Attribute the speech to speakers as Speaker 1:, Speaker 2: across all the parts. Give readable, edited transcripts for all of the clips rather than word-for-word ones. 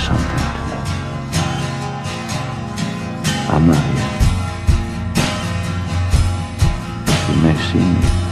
Speaker 1: something today. I'm not here. You may see me.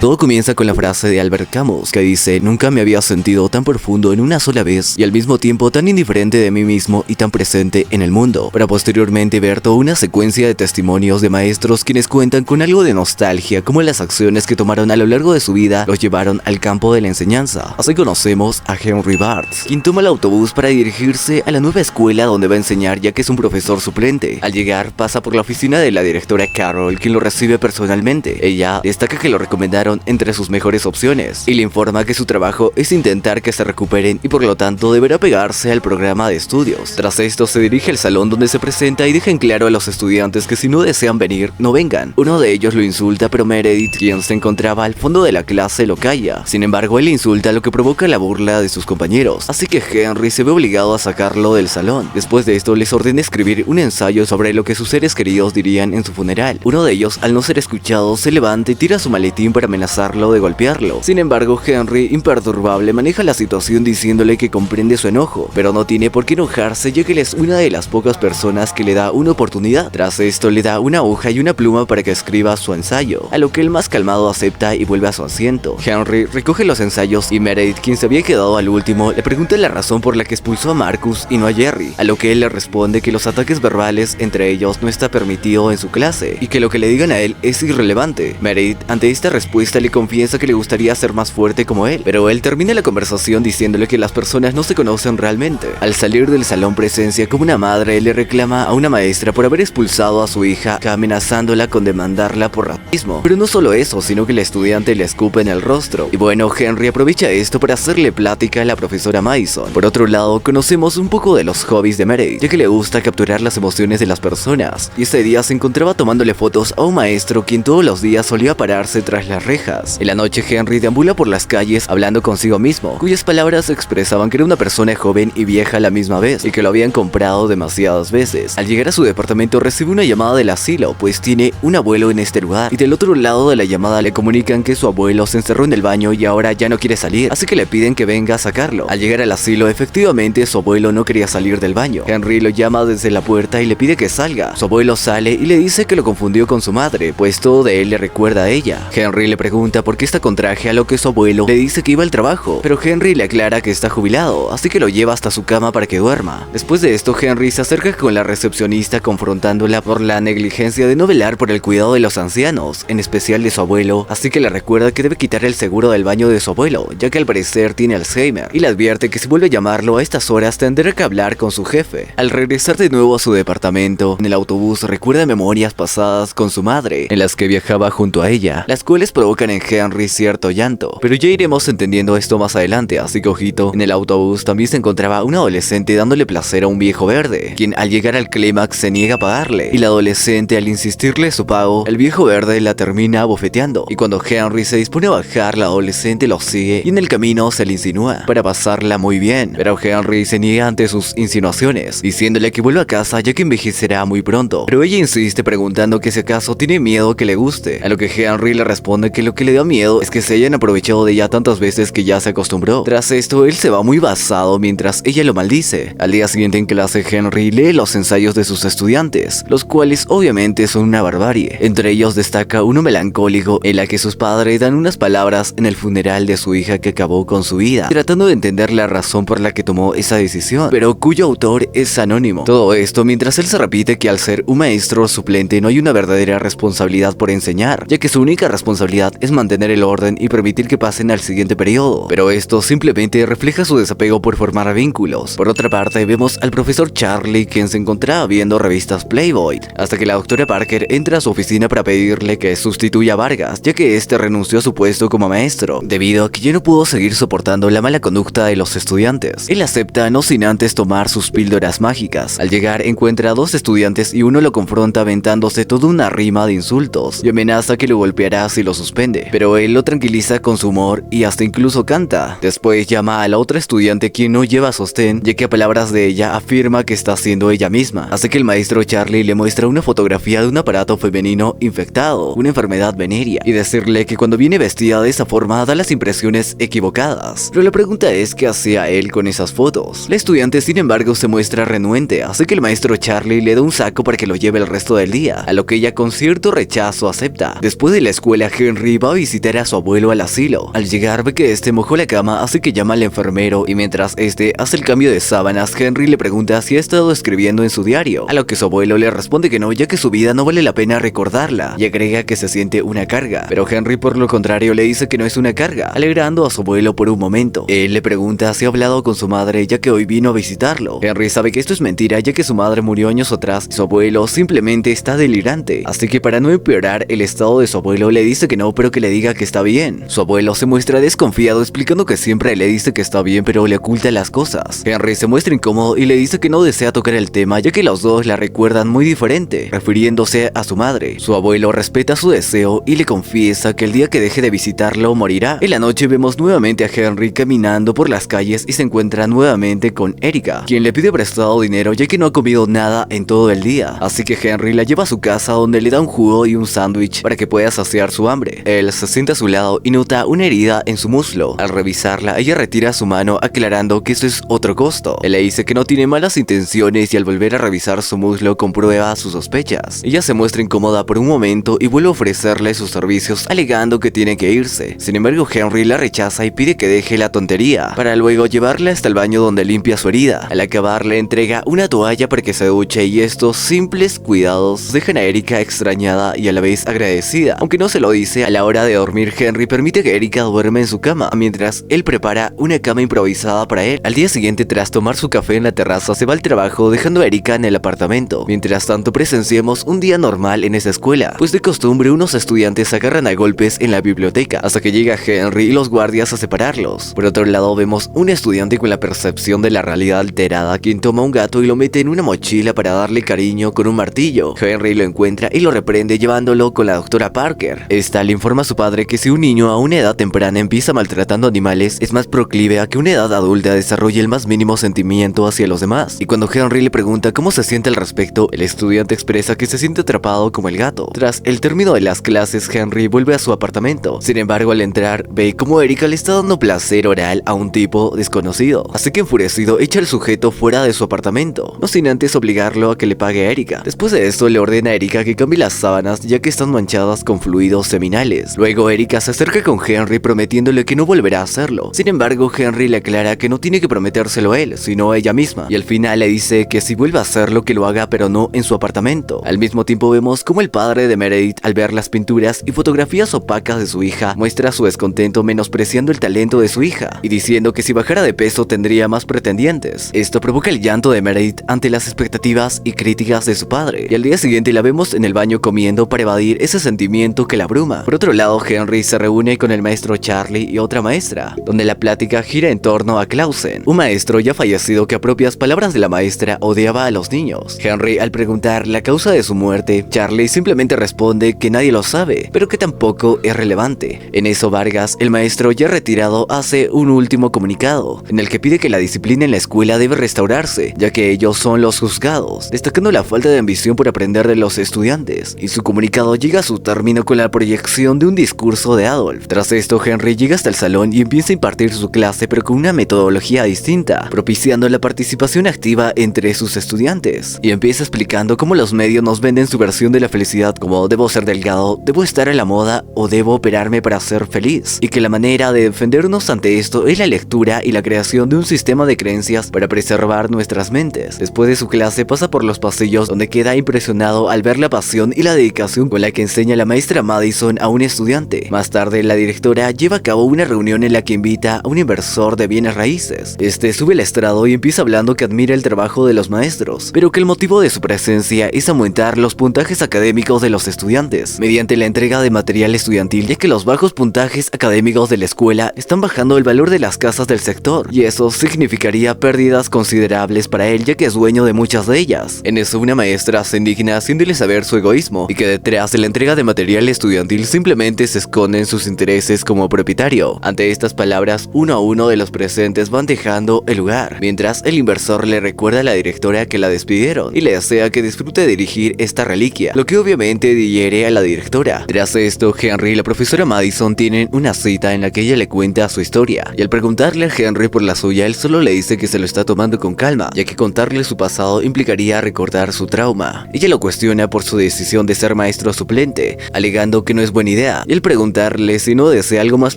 Speaker 2: Todo comienza con la frase de Albert Camus que dice: nunca me había sentido tan profundo en una sola vez y al mismo tiempo tan indiferente de mí mismo y tan presente en el mundo, para posteriormente ver toda una secuencia de testimonios de maestros quienes cuentan con algo de nostalgia cómo las acciones que tomaron a lo largo de su vida los llevaron al campo de la enseñanza. Así conocemos a Henry Barnes, quien toma el autobús para dirigirse a la nueva escuela donde va a enseñar, ya que es un profesor suplente. Al llegar pasa por la oficina de la directora Carol, quien lo recibe personalmente. Ella destaca que lo recomendaron entre sus mejores opciones y le informa que su trabajo es intentar que se recuperen y por lo tanto deberá pegarse al programa de estudios. Tras esto se dirige al salón donde se presenta y deja en claro a los estudiantes que si no desean venir, no vengan. Uno de ellos lo insulta, pero Meredith, quien se encontraba al fondo de la clase, lo calla. Sin embargo, él insulta, lo que provoca la burla de sus compañeros, así que Henry se ve obligado a sacarlo del salón. Después de esto les ordena escribir un ensayo sobre lo que sus seres queridos dirían en su funeral. Uno de ellos, al no ser escuchado, se levanta y tira su maletín para amenazarlo de golpearlo. Sin embargo, Henry, imperturbable, maneja la situación diciéndole que comprende su enojo, pero no tiene por qué enojarse, ya que él es una de las pocas personas que le da una oportunidad. Tras esto le da una hoja y una pluma para que escriba su ensayo, a lo que el más calmado acepta y vuelve a su asiento. Henry recoge los ensayos y Meredith, quien se había quedado al último, le pregunta la razón por la que expulsó a Marcus y no a Jerry, a lo que él le responde que los ataques verbales entre ellos no está permitido en su clase y que lo que le digan a él es irrelevante. Meredith, ante esta respuesta, le confiesa que le gustaría ser más fuerte como él, pero él termina la conversación diciéndole que las personas no se conocen realmente. Al salir del salón presencia como una madre le reclama a una maestra por haber expulsado a su hija, amenazándola con demandarla por racismo. Pero no solo eso, sino que el estudiante le escupe en el rostro. Y bueno, Henry aprovecha esto para hacerle plática a la profesora Madison. Por otro lado, conocemos un poco de los hobbies de Meredith, ya que le gusta capturar las emociones de las personas, y ese día se encontraba tomándole fotos a un maestro quien todos los días solía pararse tras las rejas. En la noche, Henry deambula por las calles hablando consigo mismo, cuyas palabras expresaban que era una persona joven y vieja a la misma vez y que lo habían comprado demasiadas veces. Al llegar a su departamento recibe una llamada del asilo, pues tiene un abuelo en este lugar, y del otro lado de la llamada le comunican que su abuelo se encerró en el baño y ahora ya no quiere salir, así que le piden que venga a sacarlo. Al llegar al asilo, efectivamente su abuelo no quería salir del baño. Henry lo llama desde la puerta y le pide que salga. Su abuelo sale y le dice que lo confundió con su madre, pues todo de él le recuerda a ella. Henry le pregunta por qué está con traje, a lo que su abuelo le dice que iba al trabajo, pero Henry le aclara que está jubilado, así que lo lleva hasta su cama para que duerma. Después de esto, Henry se acerca con la recepcionista confrontándola por la negligencia de no velar por el cuidado de los ancianos, en especial de su abuelo, así que le recuerda que debe quitar el seguro del baño de su abuelo, ya que al parecer tiene Alzheimer, y le advierte que si vuelve a llamarlo a estas horas tendrá que hablar con su jefe. Al regresar de nuevo a su departamento, en el autobús recuerda memorias pasadas con su madre, en las que viajaba junto a ella, las cuales provocan en Henry cierto llanto, pero ya iremos entendiendo esto más adelante, así que ojito. En el autobús también se encontraba un adolescente dándole placer a un viejo verde, quien al llegar al clímax se niega a pagarle, y la adolescente, al insistirle su pago, el viejo verde la termina abofeteando, y cuando Henry se dispone a bajar, la adolescente lo sigue y en el camino se le insinúa para pasarla muy bien, pero Henry se niega ante sus insinuaciones, diciéndole que vuelva a casa ya que envejecerá muy pronto, pero ella insiste preguntando que si acaso tiene miedo que le guste, a lo que Henry le responde que lo que le da miedo es que se hayan aprovechado de ella tantas veces que ya se acostumbró. Tras esto, él se va muy basado mientras ella lo maldice. Al día siguiente en clase, Henry lee los ensayos de sus estudiantes, los cuales obviamente son una barbarie. Entre ellos destaca uno melancólico en la que sus padres dan unas palabras en el funeral de su hija que acabó con su vida, tratando de entender la razón por la que tomó esa decisión, pero cuyo autor es anónimo. Todo esto mientras él se repite que al ser un maestro suplente no hay una verdadera responsabilidad por enseñar, ya que su única responsabilidad es mantener el orden y permitir que pasen al siguiente periodo, pero esto simplemente refleja su desapego por formar vínculos. Por otra parte, vemos al profesor Charlie, quien se encontraba viendo revistas Playboy, hasta que la doctora Parker entra a su oficina para pedirle que sustituya a Vargas, ya que este renunció a su puesto como maestro, debido a que ya no pudo seguir soportando la mala conducta de los estudiantes. Él acepta, no sin antes tomar sus píldoras mágicas. Al llegar, encuentra a dos estudiantes y uno lo confronta aventándose toda una rima de insultos y amenaza que lo golpeará si lo suspende. ofende, pero él lo tranquiliza con su humor y hasta incluso canta. Después llama a la otra estudiante, quien no lleva sostén, ya que a palabras de ella afirma que está siendo ella misma. Así que el maestro Charlie le muestra una fotografía de un aparato femenino infectado, una enfermedad venérea, y decirle que cuando viene vestida de esa forma da las impresiones equivocadas. Pero la pregunta es qué hacía él con esas fotos. La estudiante, sin embargo, se muestra renuente, así que el maestro Charlie le da un saco para que lo lleve el resto del día, a lo que ella con cierto rechazo acepta. Después de la escuela, Henry va a visitar a su abuelo al asilo. Al llegar ve que este mojó la cama, así que llama al enfermero, y mientras este hace el cambio de sábanas, Henry le pregunta si ha estado escribiendo en su diario, a lo que su abuelo le responde que no, ya que su vida no vale la pena recordarla, y agrega que se siente una carga. Pero Henry, por lo contrario, le dice que no es una carga, alegrando a su abuelo por un momento. Él le pregunta si ha hablado con su madre, ya que hoy vino a visitarlo. Henry sabe que esto es mentira, ya que su madre murió años atrás y su abuelo simplemente está delirante, así que para no empeorar el estado de su abuelo le dice que no, pero que le diga que está bien. Su abuelo se muestra desconfiado, explicando que siempre le dice que está bien, pero le oculta las cosas. Henry se muestra incómodo y le dice que no desea tocar el tema, ya que los dos la recuerdan muy diferente, refiriéndose a su madre. Su abuelo respeta su deseo y le confiesa que el día que deje de visitarlo morirá. En la noche vemos nuevamente a Henry caminando por las calles y se encuentra nuevamente con Erika, quien le pide prestado dinero ya que no ha comido nada en todo el día. Así que Henry la lleva a su casa, donde le da un jugo y un sándwich para que pueda saciar su hambre. Él se sienta a su lado y nota una herida en su muslo. Al revisarla, ella retira su mano, aclarando que eso es otro costo. Él le dice que no tiene malas intenciones y al volver a revisar su muslo comprueba sus sospechas. Ella se muestra incómoda por un momento y vuelve a ofrecerle sus servicios, alegando que tiene que irse. Sin embargo, Henry la rechaza y pide que deje la tontería, para luego llevarla hasta el baño donde limpia su herida. Al acabar le entrega una toalla para que se duche, y estos simples cuidados dejan a Erika extrañada y a la vez agradecida. Aunque no se lo dice, a la hora de dormir Henry permite que Erika duerme en su cama, mientras él prepara una cama improvisada para él. Al día siguiente, tras tomar su café en la terraza, se va al trabajo dejando a Erika en el apartamento. Mientras tanto presenciamos un día normal en esa escuela, pues de costumbre unos estudiantes se agarran a golpes en la biblioteca, hasta que llega Henry y los guardias a separarlos. Por otro lado vemos un estudiante con la percepción de la realidad alterada, quien toma un gato y lo mete en una mochila para darle cariño con un martillo. Henry lo encuentra y lo reprende, llevándolo con la doctora Parker. Esta le informa a su padre que si un niño a una edad temprana empieza maltratando animales, es más proclive a que una edad adulta desarrolle el más mínimo sentimiento hacia los demás. Y cuando Henry le pregunta cómo se siente al respecto, el estudiante expresa que se siente atrapado como el gato. Tras el término de las clases, Henry vuelve a su apartamento. Sin embargo, al entrar, ve como Erika le está dando placer oral a un tipo desconocido. Así que enfurecido, echa al sujeto fuera de su apartamento, no sin antes obligarlo a que le pague a Erika. Después de esto, le ordena a Erika que cambie las sábanas, ya que están manchadas con fluidos seminales. Luego Erika se acerca con Henry, prometiéndole que no volverá a hacerlo. Sin embargo, Henry le aclara que no tiene que prometérselo a él, sino a ella misma, y al final le dice que si vuelve a hacerlo, que lo haga, pero no en su apartamento. Al mismo tiempo vemos como el padre de Meredith, al ver las pinturas y fotografías opacas de su hija, muestra su descontento, menospreciando el talento de su hija y diciendo que si bajara de peso tendría más pretendientes. Esto provoca el llanto de Meredith ante las expectativas y críticas de su padre, y al día siguiente la vemos en el baño comiendo para evadir ese sentimiento que la abruma. Por otro lado, Henry se reúne con el maestro Charlie y otra maestra, donde la plática gira en torno a Clausen, un maestro ya fallecido que a propias palabras de la maestra odiaba a los niños. Henry, al preguntar la causa de su muerte, Charlie simplemente responde que nadie lo sabe, pero que tampoco es relevante. En eso Vargas, el maestro ya retirado, hace un último comunicado, en el que pide que la disciplina en la escuela debe restaurarse, ya que ellos son los juzgados, destacando la falta de ambición por aprender de los estudiantes, y su comunicado llega a su término con la proyección de un discurso de Adolf. Tras esto, Henry llega hasta el salón y empieza a impartir su clase, pero con una metodología distinta, propiciando la participación activa entre sus estudiantes, y empieza explicando cómo los medios nos venden su versión de la felicidad como debo ser delgado, debo estar a la moda o debo operarme para ser feliz, y que la manera de defendernos ante esto es la lectura y la creación de un sistema de creencias para preservar nuestras mentes. Después de su clase pasa por los pasillos, donde queda impresionado al ver la pasión y la dedicación con la que enseña la maestra Madison a un estudiante. Más tarde, la directora lleva a cabo una reunión en la que invita a un inversor de bienes raíces. Este sube al estrado y empieza hablando que admira el trabajo de los maestros, pero que el motivo de su presencia es aumentar los puntajes académicos de los estudiantes mediante la entrega de material estudiantil, ya que los bajos puntajes académicos de la escuela están bajando el valor de las casas del sector, y eso significaría pérdidas considerables para él, ya que es dueño de muchas de ellas. En eso una maestra se indigna, haciéndole saber su egoísmo y que detrás de la entrega de material estudiantil simplemente simplemente se esconden sus intereses como propietario. Ante estas palabras, uno a uno de los presentes van dejando el lugar, mientras el inversor le recuerda a la directora que la despidieron y le desea que disfrute dirigir esta reliquia, lo que obviamente hiere a la directora. Tras esto, Henry y la profesora Madison tienen una cita en la que ella le cuenta su historia, y al preguntarle a Henry por la suya, él solo le dice que se lo está tomando con calma, ya que contarle su pasado implicaría recordar su trauma. Ella lo cuestiona por su decisión de ser maestro suplente, alegando que no es buena idea, y al preguntarle si no desea algo más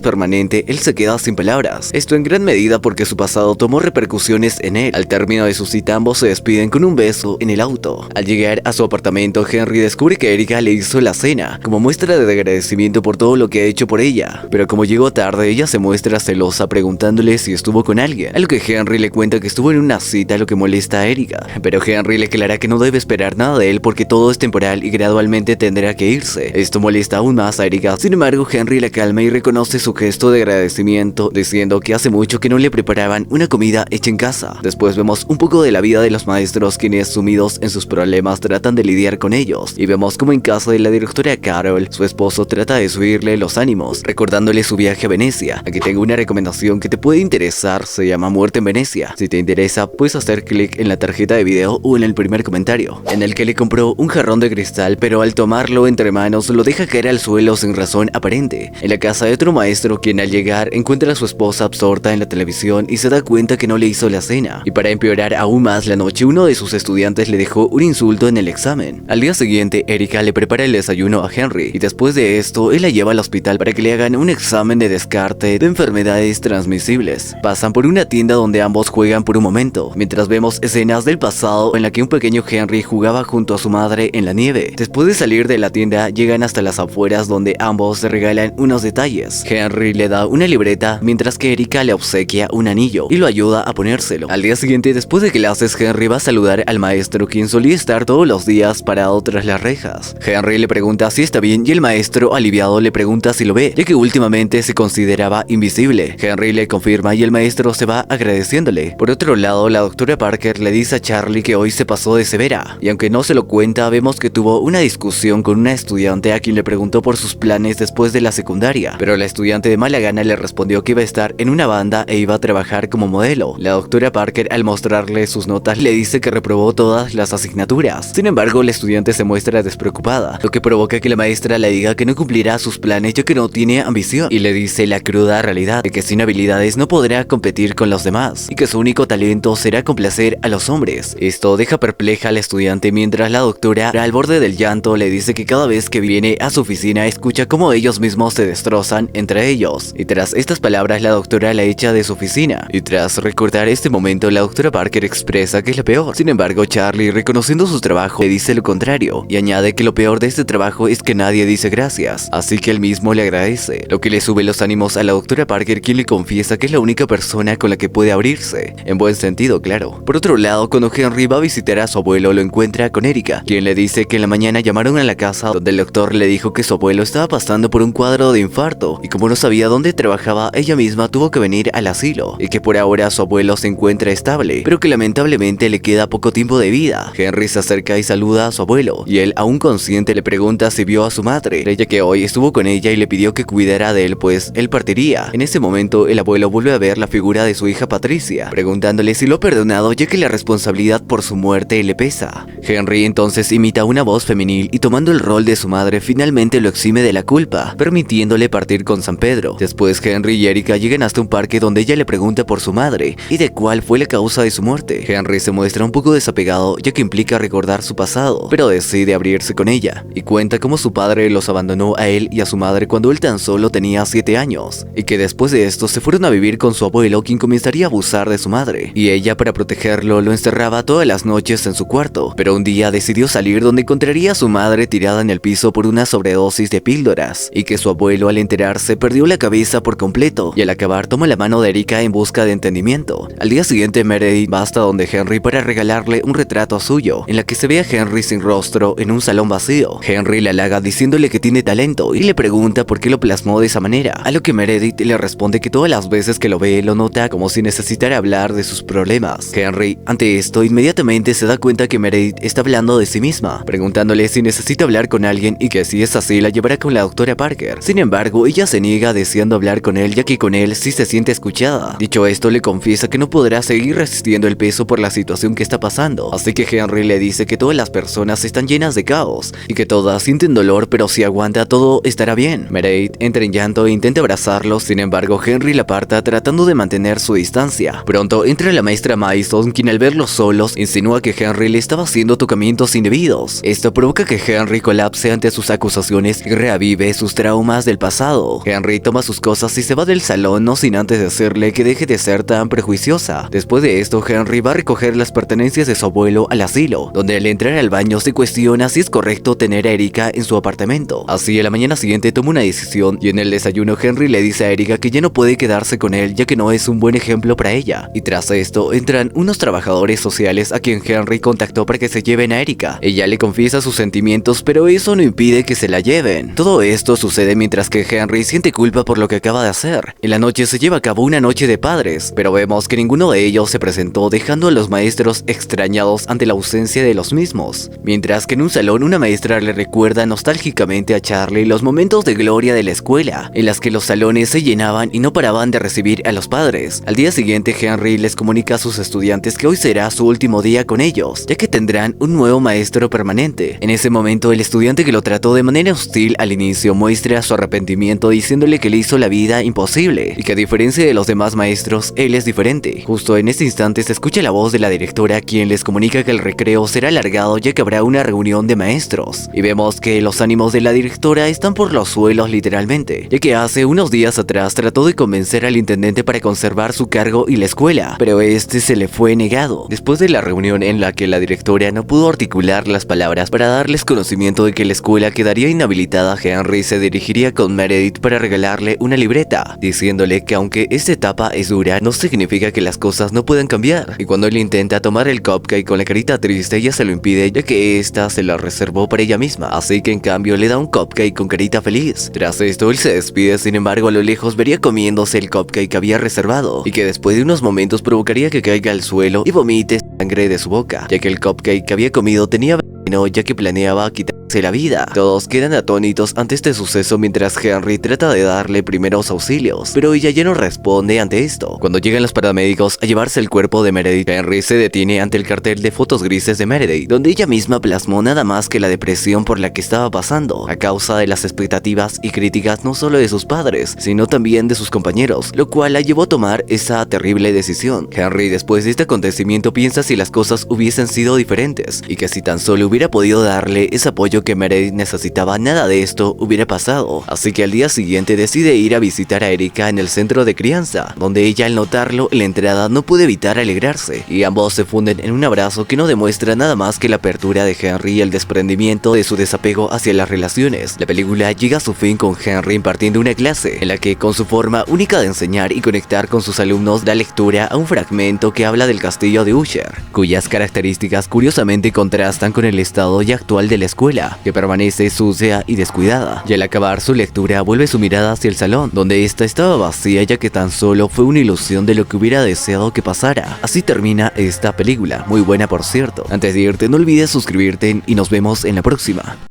Speaker 2: permanente, él se queda sin palabras. Esto en gran medida porque su pasado tomó repercusiones en él. Al término de su cita, ambos se despiden con un beso en el auto. Al llegar a su apartamento, Henry descubre que Erika le hizo la cena, como muestra de agradecimiento por todo lo que ha hecho por ella, pero como llegó tarde, ella se muestra celosa preguntándole si estuvo con alguien, a lo que Henry le cuenta que estuvo en una cita, lo que molesta a Erika, pero Henry le aclara que no debe esperar nada de él porque todo es temporal y gradualmente tendrá que irse. Esto molesta aún más a Erika. Sin embargo, Henry la calma y reconoce su gesto de agradecimiento, diciendo que hace mucho que no le preparaban una comida hecha en casa. Después vemos un poco de la vida de los maestros, quienes sumidos en sus problemas tratan de lidiar con ellos, y vemos como en casa de la directora Carol, su esposo trata de subirle los ánimos, recordándole su viaje a Venecia. Aquí tengo una recomendación que te puede interesar, se llama Muerte en Venecia. Si te interesa, puedes hacer clic en la tarjeta de video o en el primer comentario, en el que le compró un jarrón de cristal, pero al tomarlo entre manos lo deja caer al suelo sin razón aparente, en la casa de otro maestro, quien al llegar encuentra a su esposa absorta en la televisión y se da cuenta que no le hizo la cena. Y para empeorar aún más la noche, uno de sus estudiantes le dejó un insulto en el examen. Al día siguiente, Erika le prepara el desayuno a Henry, y después de esto, él la lleva al hospital para que le hagan un examen de descarte de enfermedades transmisibles. Pasan por una tienda donde ambos juegan por un momento, mientras vemos escenas del pasado en la que un pequeño Henry jugaba junto a su madre en la nieve. Después de salir de la tienda, llegan hasta las afueras donde ambos se regalan unos detalles. Henry le da una libreta, mientras que Erika le obsequia un anillo y lo ayuda a ponérselo. Al día siguiente, después de clases, Henry va a saludar al maestro, quien solía estar todos los días parado tras las rejas. Henry le pregunta si está bien y el maestro, aliviado, le pregunta si lo ve, ya que últimamente se consideraba invisible. Henry le confirma y el maestro se va agradeciéndole. Por otro lado, la doctora Parker le dice a Charlie que hoy se pasó de severa, y aunque no se lo cuenta, vemos que tuvo una discusión con una estudiante a quien le preguntó por sus planes después de la secundaria, pero la estudiante de mala gana le respondió que iba a estar en una banda e iba a trabajar como modelo. La doctora Parker, al mostrarle sus notas, le dice que reprobó todas las asignaturas. Sin embargo, la estudiante se muestra despreocupada, lo que provoca que la maestra le diga que no cumplirá sus planes ya que no tiene ambición, y le dice la cruda realidad de que sin habilidades no podrá competir con los demás, y que su único talento será complacer a los hombres. Esto deja perpleja al estudiante, mientras la doctora, al borde del llanto, le dice que cada vez que viene a su oficina escucha cómo ellos mismos se destrozan entre ellos, y tras estas palabras la doctora la echa de su oficina, y tras recordar este momento la doctora Parker expresa que es lo peor. Sin embargo, Charlie, reconociendo su trabajo, le dice lo contrario, y añade que lo peor de este trabajo es que nadie dice gracias, así que él mismo le agradece, lo que le sube los ánimos a la doctora Parker, quien le confiesa que es la única persona con la que puede abrirse, en buen sentido, claro. Por otro lado, cuando Henry va a visitar a su abuelo, lo encuentra con Erika, quien le dice que en la mañana llamaron a la casa donde el doctor le dijo que su abuelo estaba pasando por un cuadro de infarto, y como no sabía dónde trabajaba, ella misma tuvo que venir al asilo, y que por ahora su abuelo se encuentra estable, pero que lamentablemente le queda poco tiempo de vida. Henry se acerca y saluda a su abuelo, y él, aún consciente, le pregunta si vio a su madre, ya que hoy estuvo con ella y le pidió que cuidara de él, pues él partiría. En ese momento, el abuelo vuelve a ver la figura de su hija Patricia, preguntándole si lo ha perdonado, ya que la responsabilidad por su muerte le pesa. Henry entonces imita una voz femenil y, tomando el rol de su madre, finalmente lo exime de la culpa, permitiéndole partir con San Pedro. Después, Henry y Erika llegan hasta un parque donde ella le pregunta por su madre y de cuál fue la causa de su muerte. Henry se muestra un poco desapegado, ya que implica recordar su pasado, pero decide abrirse con ella y cuenta cómo su padre los abandonó a él y a su madre cuando él tan solo tenía 7 años, y que después de esto se fueron a vivir con su abuelo, quien comenzaría a abusar de su madre, y ella, para protegerlo, lo encerraba todas las noches en su cuarto. Pero un día decidió salir, donde encontraría a su madre tirada en el piso por una sobredosis de píldoras, y que su abuelo, al enterarse, perdió la cabeza por completo, y al acabar toma la mano de Erika en busca de entendimiento. Al día siguiente, Meredith va hasta donde Henry para regalarle un retrato suyo, en la que se ve a Henry sin rostro en un salón vacío. Henry le halaga diciéndole que tiene talento y le pregunta por qué lo plasmó de esa manera, a lo que Meredith le responde que todas las veces que lo ve lo nota como si necesitara hablar de sus problemas. Henry, ante esto, inmediatamente se da cuenta que Meredith está hablando de sí misma, preguntándole si necesita hablar con alguien y que si es así la llevará con la doctora Parker. Sin embargo, ella se niega deseando hablar con él, ya que con él sí se siente escuchada. Dicho esto, le confiesa que no podrá seguir resistiendo el peso por la situación que está pasando, así que Henry le dice que todas las personas están llenas de caos y que todas sienten dolor, pero si aguanta todo estará bien. Meredith entra en llanto e intenta abrazarlo, sin embargo Henry la aparta tratando de mantener su distancia. Pronto entra la maestra Mason, quien al verlos solos insinúa que Henry le estaba haciendo tocamientos indebidos. Esto provoca que Henry colapse ante sus acusaciones y reavive sus traumas del pasado. Henry toma sus cosas y se va del salón, no sin antes decirle que deje de ser tan prejuiciosa. Después de esto, Henry va a recoger las pertenencias de su abuelo al asilo, donde al entrar al baño se cuestiona si es correcto tener a Erika en su apartamento. Así, a la mañana siguiente toma una decisión y en el desayuno Henry le dice a Erika que ya no puede quedarse con él, ya que no es un buen ejemplo para ella. Y tras esto, entran unos trabajadores sociales a quien Henry contactó para que se lleven a Erika. Ella le confiesa sus sentimientos, pero eso no impide que se la lleven. Todo esto sucede mientras que Henry siente culpa por lo que acaba de hacer. En la noche se lleva a cabo una noche de padres, pero vemos que ninguno de ellos se presentó, dejando a los maestros extrañados ante la ausencia de los mismos. Mientras que en un salón una maestra le recuerda nostálgicamente a Charlie los momentos de gloria de la escuela, en las que los salones se llenaban y no paraban de recibir a los padres. Al día siguiente Henry les comunica a sus estudiantes que hoy será su último día con ellos, ya que tendrán un nuevo maestro permanente. En ese momento el estudiante que lo trató de manera hostil al inicio muestra su arrepentimiento diciéndole que le hizo la vida imposible y que a diferencia de los demás maestros, él es diferente. Justo en este instante se escucha la voz de la directora, quien les comunica que el recreo será alargado ya que habrá una reunión de maestros. Y vemos que los ánimos de la directora están por los suelos literalmente, ya que hace unos días atrás trató de convencer al intendente para conservar su cargo y la escuela, pero este se le fue negado. Después de la reunión en la que la directora no pudo articular las palabras para darles conocimiento de que la escuela quedaría inhabilitada, Henry se dirigiría con Meredith para regalarle una libreta, diciéndole que aunque esta etapa es dura, no significa que las cosas no puedan cambiar. Y cuando él intenta tomar el cupcake con la carita triste, ella se lo impide, ya que esta se la reservó para ella misma, así que en cambio le da un cupcake con carita feliz. Tras esto él se despide, sin embargo a lo lejos vería comiéndose el cupcake que había reservado, y que después de unos momentos provocaría que caiga al suelo y vomite sangre de su boca, ya que el cupcake que había comido tenía veneno, ya que planeaba quitarse la vida. Todos quedan atónitos ante este suceso mientras Henry trata de darle primeros auxilios, pero ella ya no responde ante esto. Cuando llegan los paramédicos a llevarse el cuerpo de Meredith, Henry se detiene ante el cartel de fotos grises de Meredith, donde ella misma plasmó nada más que la depresión por la que estaba pasando, a causa de las expectativas y críticas no solo de sus padres, sino también de sus compañeros, lo cual la llevó a tomar esa terrible decisión. Henry, después de este acontecimiento, piensa si las cosas hubiesen sido diferentes, y que si tan solo hubiera podido darle ese apoyo que Meredith necesitaba, nada de esto hubiera pasado. Así que al día siguiente decide ir a visitar a Erika en el centro de crianza, donde ella al notarlo en la entrada no puede evitar alegrarse, y ambos se funden en un abrazo que no demuestra nada más que la apertura de Henry y el desprendimiento de su desapego hacia las relaciones. La película llega a su fin con Henry impartiendo una clase, en la que con su forma única de enseñar y conectar con sus alumnos da lectura a un fragmento que habla del castillo de Usher, cuyas características curiosamente contrastan con el estado ya actual de la escuela, que permanece sucia y descuidada. Y al acabar su lectura vuelve su mirada hacia el salón, donde esta estaba vacía, ya que tan solo fue una ilusión de lo que hubiera deseado que pasara. Así termina esta película, muy buena por cierto. Antes de irte no olvides suscribirte y nos vemos en la próxima.